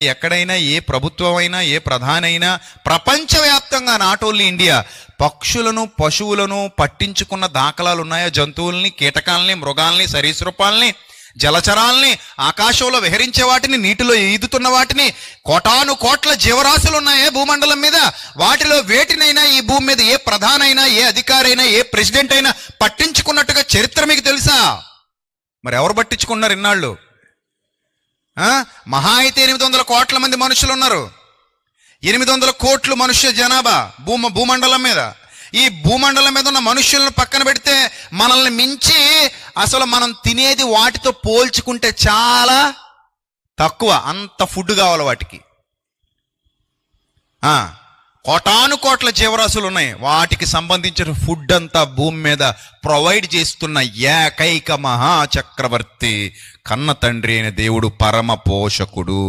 ఎక్కడైనా ఏ ప్రభుత్వం అయినా ఏ ప్రధానైనా ప్రపంచవ్యాప్తంగా నాట్ ఓన్లీ ఇండియా పక్షులను పశువులను పట్టించుకున్న దాఖలాలు ఉన్నాయా? జంతువుల్ని, కీటకాలని, మృగాల్ని, సరీసృపాల్ని, జలచరాల్ని, ఆకాశంలో విహరించే వాటిని, నీటిలో ఈదుతున్న వాటిని, కోటాను కోట్ల జీవరాశులు ఉన్నాయే భూమండలం మీద. వాటిలో వేటినైనా ఈ భూమి మీద ఏ ప్రధానైనా, ఏ అధికారైనా, ఏ ప్రెసిడెంట్ అయినా పట్టించుకున్నట్టుగా చరిత్ర మీకు తెలుసా? మరి ఎవరు పట్టించుకున్నారు ఇన్నాళ్ళు? మహా అయితే 800 కోట్ల మంది మనుషులు ఉన్నారు. 800 కోట్లు మనుష్య జనాభా భూమండలం మీద. ఈ భూమండలం మీద ఉన్న మనుష్యులను పక్కన పెడితే మనల్ని మించి అసలు మనం తినేది వాటితో పోల్చుకుంటే చాలా తక్కువ. అంత ఫుడ్ కావాలి వాటికి. కోటాను కోట్ల జీవరాశులు ఉన్నాయి. వాటికి సంబంధించిన ఫుడ్ అంతా భూమి మీద ప్రొవైడ్ చేస్తున్న ఏకైక మహాచక్రవర్తి కన్న తండ్రి అయిన దేవుడు, పరమ పోషకుడు.